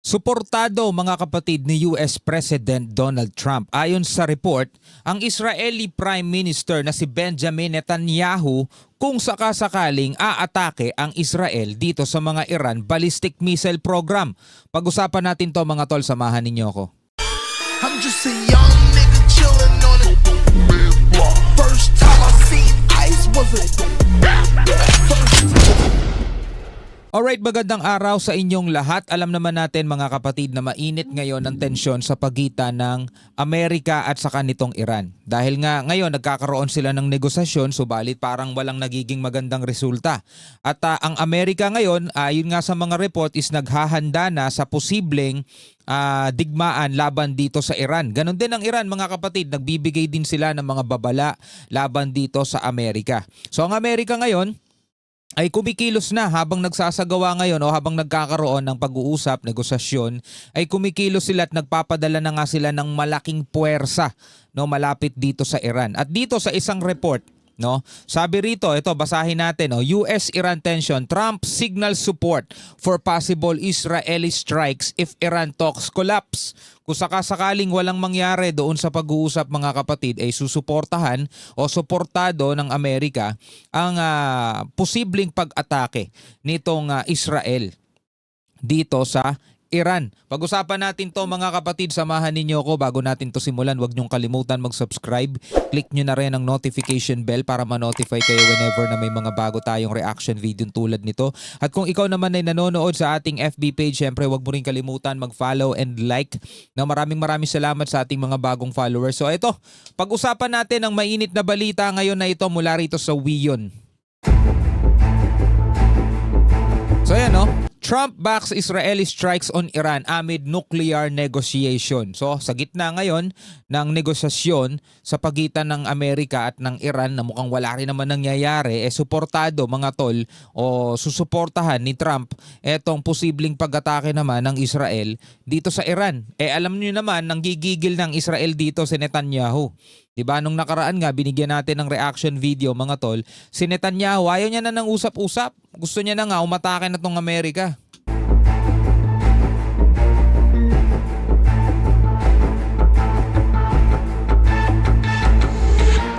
Suportado mga kapatid ni US President Donald Trump. Ayon sa report, ang Israeli Prime Minister na si Benjamin Netanyahu kung sakasakaling aatake ang Israel dito sa mga Iran ballistic missile program. Pag-usapan natin to mga tol, samahan ninyo ako. I'm just a young nigga chillin' on it. First time I seen ice was a Alright, magandang araw sa inyong lahat. Alam naman natin mga kapatid na mainit ngayon ang tensyon sa pagitan ng Amerika at saka nitong Iran. Dahil nga ngayon nagkakaroon sila ng negosasyon, subalit parang walang nagiging magandang resulta. At ang Amerika ngayon, ayon nga sa mga report, is naghahanda na sa posibleng digmaan laban dito sa Iran. Ganon din ang Iran mga kapatid, nagbibigay din sila ng mga babala laban dito sa Amerika. So ang Amerika ngayon ay kumikilos na habang nagsasagawa ngayon o habang nagkakaroon ng pag-uusap, negosasyon, ay kumikilos sila at nagpapadala na nga sila ng malaking puwersa, no, malapit dito sa Iran. At dito sa isang report, no, sabi rito, ito basahin natin, no, US-Iran tension, Trump signals support for possible Israeli strikes if Iran talks collapse. Kung sakasakaling walang mangyari doon sa pag-uusap mga kapatid, ay susuportahan o suportado ng Amerika ang posibleng pag-atake nitong Israel dito sa Iran. Pag-usapan natin to mga kapatid, samahan ninyo ako bago natin to simulan. Huwag niyong kalimutan mag-subscribe. Click nyo na rin ang notification bell para ma-notify kayo whenever na may mga bago tayong reaction video tulad nito. At kung ikaw naman ay nanonood sa ating FB page, syempre huwag mo rin kalimutan mag-follow and like. Na maraming salamat sa ating mga bagong followers. So ito, pag-usapan natin ang mainit na balita ngayon na ito mula rito sa WION. So yan, no? Trump backs Israeli strikes on Iran amid nuclear negotiation. So sa gitna ngayon ng negosasyon sa pagitan ng Amerika at ng Iran na mukhang wala rin naman nangyayari, suportado mga tol o susuportahan ni Trump etong posibleng pag-atake naman ng Israel dito sa Iran. Alam niyo naman, nanggigigil ng Israel dito si Netanyahu. Diba, nung nakaraan nga, binigyan natin ng reaction video mga tol, si Netanyahu, ayaw niya na ng usap-usap. Gusto niya na nga, umatake na tong Amerika.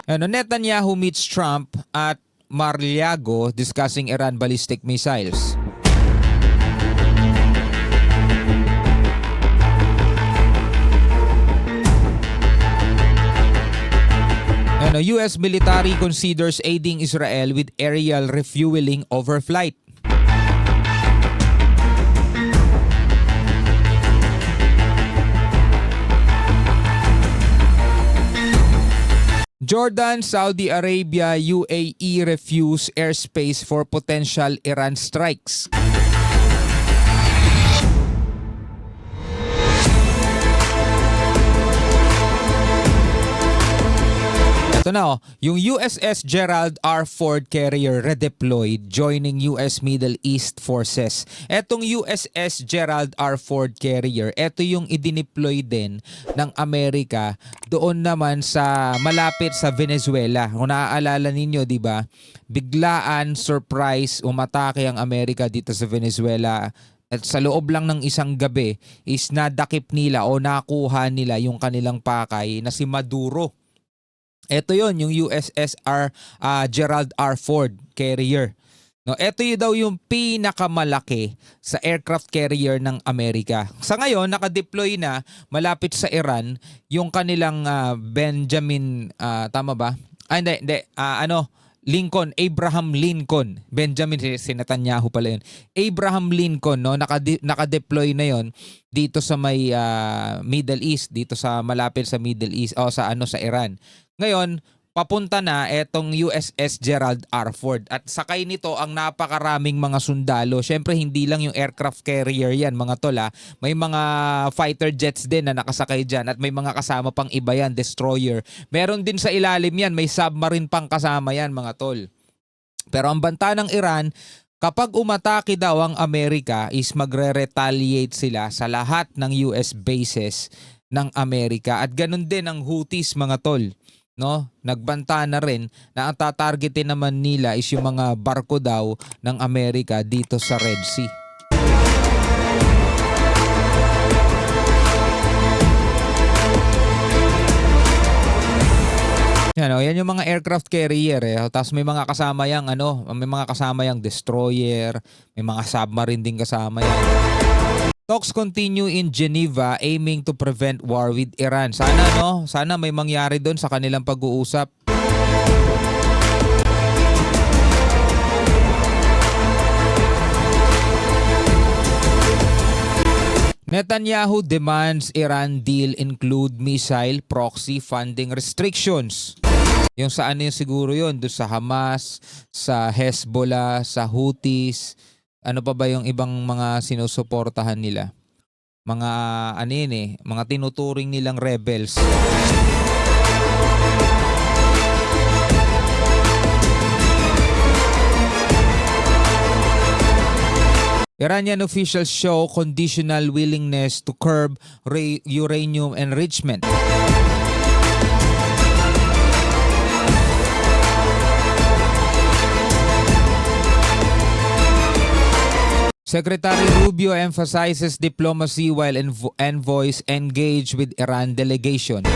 Netanyahu meets Trump at Mar-a-Lago discussing Iran ballistic missiles. US military considers aiding Israel with aerial refueling overflight. Jordan, Saudi Arabia, UAE refuse airspace for potential Iran strikes. Ito na, yung USS Gerald R. Ford carrier redeployed joining US Middle East Forces. Etong USS Gerald R. Ford carrier, ito yung idineploy din ng Amerika doon naman sa malapit sa Venezuela. Kung naaalala ninyo, di ba? Biglaan, surprise, umatake ang Amerika dito sa Venezuela. At sa loob lang ng isang gabi is nadakip nila o nakuha nila yung kanilang pakay na si Maduro. Ito yon, yung USSR Gerald R. Ford carrier. No, ito yun daw yung pinakamalaki sa aircraft carrier ng Amerika. Sa ngayon, nakadeploy na malapit sa Iran yung kanilang Benjamin, tama ba? Lincoln, Abraham Lincoln. Benjamin, si Netanyahu pala yun. Abraham Lincoln, no, nakadeploy na yon dito sa may Middle East, dito sa malapit sa Middle East o sa Iran. Ngayon, papunta na etong USS Gerald R. Ford at sakay nito ang napakaraming mga sundalo. Syempre hindi lang yung aircraft carrier yan mga tol. May mga fighter jets din na nakasakay dyan at may mga kasama pang iba yan, destroyer. Meron din sa ilalim yan, may submarine pang kasama yan mga tol. Pero ang banta ng Iran, kapag umatake daw ang Amerika is magre-retaliate sila sa lahat ng US bases ng Amerika at ganun din ang Houthis mga tol. No, nagbanta na rin na ang tatargetin naman nila is yung mga barko daw ng Amerika dito sa Red Sea. Yan, yan yung mga aircraft carrier eh. Tapos may mga kasama yang may mga kasama yang destroyer, may mga submarine din kasama yan. Talks continue in Geneva aiming to prevent war with Iran. Sana may mangyari doon sa kanilang pag-uusap. Netanyahu demands Iran deal include missile proxy funding restrictions. Yung saan yun siguro yun? Doon sa Hamas, sa Hezbollah, sa Houthis. Ano pa ba yung ibang mga sinusuportahan nila? Mga mga tinuturing nilang rebels. Iranian officials show conditional willingness to curb uranium enrichment. Secretary Rubio emphasizes diplomacy while envoys engage with Iran delegation.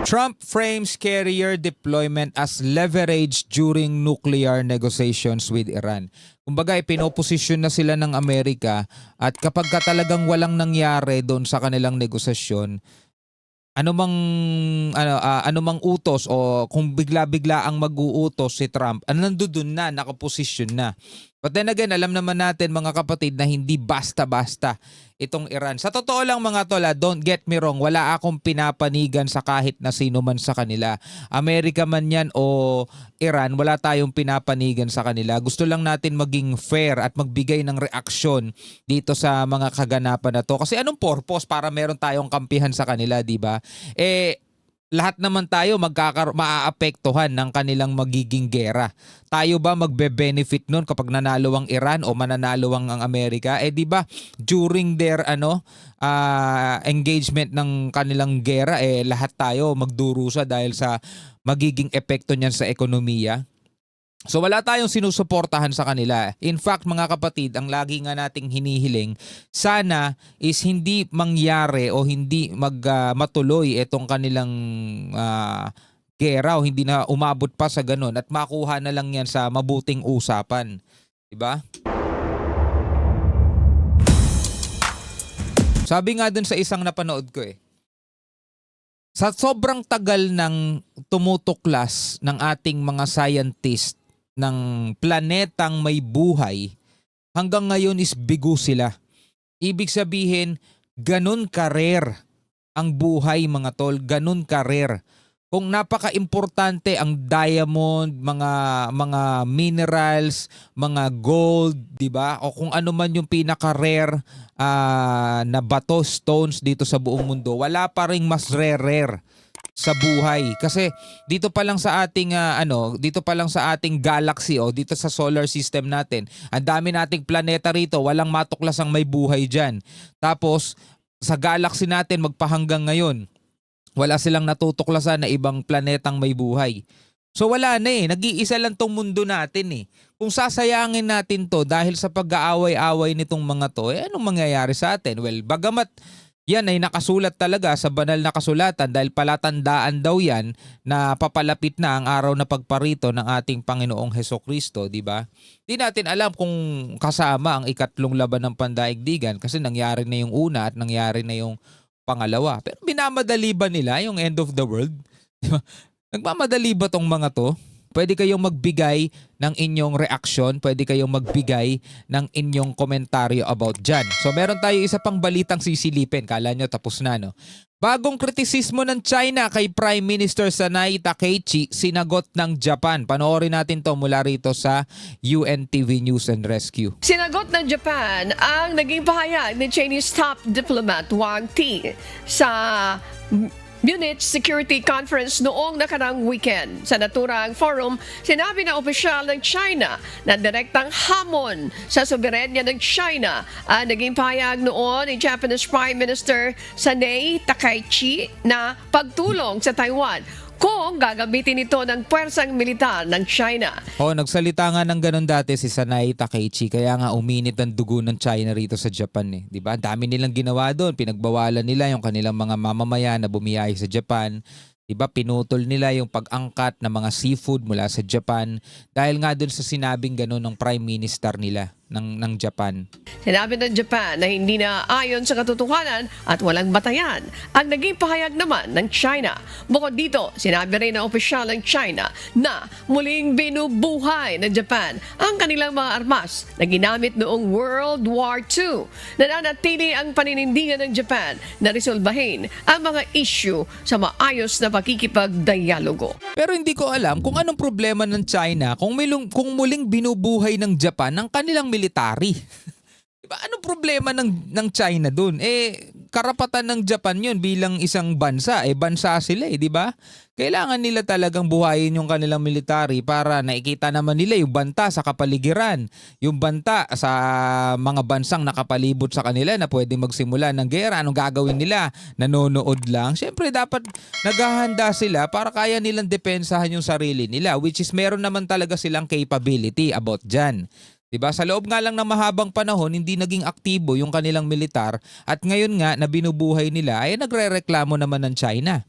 Trump frames carrier deployment as leverage during nuclear negotiations with Iran. Kumbaga, pinoposisyon na sila ng Amerika at kapag talagang walang nangyari doon sa kanilang negosasyon, anumang utos o kung bigla-bigla ang mag-uutos si Trump, nandoon na, nakaposisyon na. But then again, alam naman natin mga kapatid na hindi basta-basta itong Iran. Sa totoo lang mga tola, don't get me wrong, wala akong pinapanigan sa kahit na sino man sa kanila. Amerika man yan o Iran, wala tayong pinapanigan sa kanila. Gusto lang natin maging fair at magbigay ng reaksyon dito sa mga kaganapan na to. Kasi anong purpose para meron tayong kampihan sa kanila, di ba? Lahat naman tayo maaapektuhan ng kanilang magiging gera. Tayo ba magbe-benefit nun kapag nanalo ang Iran o mananalo ang Amerika? Di ba during their engagement ng kanilang gera lahat tayo magdurusa dahil sa magiging epekto niyan sa ekonomiya. So wala tayong sinusuportahan sa kanila. In fact, mga kapatid, ang lagi nga nating hinihiling, sana is hindi mangyari o hindi matuloy itong kanilang gera o hindi na umabot pa sa ganun at makuha na lang yan sa mabuting usapan. Diba? Sabi nga dun sa isang napanood ko sa sobrang tagal ng tumutuklas ng ating mga scientist ng planetang may buhay, hanggang ngayon is bigo sila. Ibig sabihin, ganun ka-rare ang buhay mga tol, ganun ka-rare. Kung napaka-importante ang diamond, mga minerals, mga gold, 'di ba? O kung ano man yung pinaka-rare na bato, stones dito sa buong mundo, wala pa ring mas rare sa buhay. Kasi dito pa lang sa ating dito pa lang sa ating galaxy o dito sa solar system natin, ang dami nating planeta rito, walang matuklasang may buhay diyan. Tapos sa galaxy natin magpahanggang ngayon, wala silang natutuklasan na ibang planetang may buhay. So wala na nag-iisa lang tong mundo natin Kung sasayangin natin to dahil sa pag-aaway-away nitong mga to, anong mangyayari sa atin? Well, bagamat yan ay nakasulat talaga sa banal na kasulatan dahil palatandaan daw yan na papalapit na ang araw na pagparito ng ating Panginoong Hesukristo, di ba? Di natin alam kung kasama ang ikatlong laban ng pandaigdigan kasi nangyari na yung una at nangyari na yung pangalawa. Pero binamadali ba nila yung end of the world? Diba? Nagmamadali ba tong mga to? Pwede kayong magbigay ng inyong reaksyon, pwede kayong magbigay ng inyong komentaryo about dyan. So meron tayo isa pang balitang sisilipin. Kala nyo tapos na, no? Bagong kritisismo ng China kay Prime Minister Sanai Takaichi, sinagot ng Japan. Panoorin natin to mula rito sa UNTV News and Rescue. Sinagot ng Japan ang naging pahayag ni Chinese top diplomat Wang Ti sa Munich Security Conference noong nakarang weekend. Sa naturang forum, sinabi ng opisyal ng China na direktang hamon sa soberenya ng China ang naging pahayag noon ni Japanese Prime Minister Sanai Takaichi na pagtulong sa Taiwan kung gagamitin ito ng puwersang militar ng China. Nagsalita nga ng ganun dati si Sanai Takeichi, kaya nga uminit ang dugo ng China rito sa Japan eh. 'Di ba? Ang dami nilang ginawa doon, pinagbawalan nila yung kanilang mga mamamayan na bumiyahe sa Japan. 'Di ba? Pinutol nila yung pag-angkat ng mga seafood mula sa Japan dahil nga doon sa sinabing ganun ng Prime Minister nila ng Japan. Sinabi ng Japan na hindi na ayon sa katotohanan at walang batayan ang naging pahayag naman ng China. Bukod dito, sinabi rin ng opisyal ng China na muling binubuhay ng Japan ang kanilang mga armas na ginamit noong World War II. Nananatili ang paninindigan ng Japan na resolbahin ang mga issue sa maayos na pakikipagdialogo. Pero hindi ko alam kung anong problema ng China kung muling binubuhay ng Japan ang kanilang military. Diba? Anong problema ng China dun? Karapatan ng Japan yun bilang isang bansa. Bansa sila di ba? Kailangan nila talagang buhayin yung kanilang military para nakikita naman nila yung banta sa kapaligiran. Yung banta sa mga bansang nakapalibot sa kanila na pwede magsimula ng gera. Anong gagawin nila? Nanonood lang? Siyempre dapat naghahanda sila para kaya nilang depensahan yung sarili nila, which is meron naman talaga silang capability about dyan. Diba? Sa loob nga lang ng mahabang panahon, hindi naging aktibo yung kanilang militar at ngayon nga na binubuhay nila ay nagrereklamo naman ng China.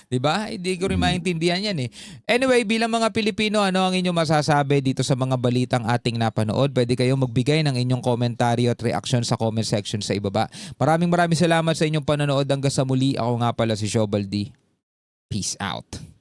Diba? Hindi ko rin maintindihan yan eh. Anyway, bilang mga Pilipino, ano ang inyong masasabi dito sa mga balitang ating napanood? Pwede kayong magbigay ng inyong komentaryo at reaksyon sa comment section sa ibaba. Maraming salamat sa inyong panonood. Hanggang sa muli, ako nga pala si Shobal D. Peace out.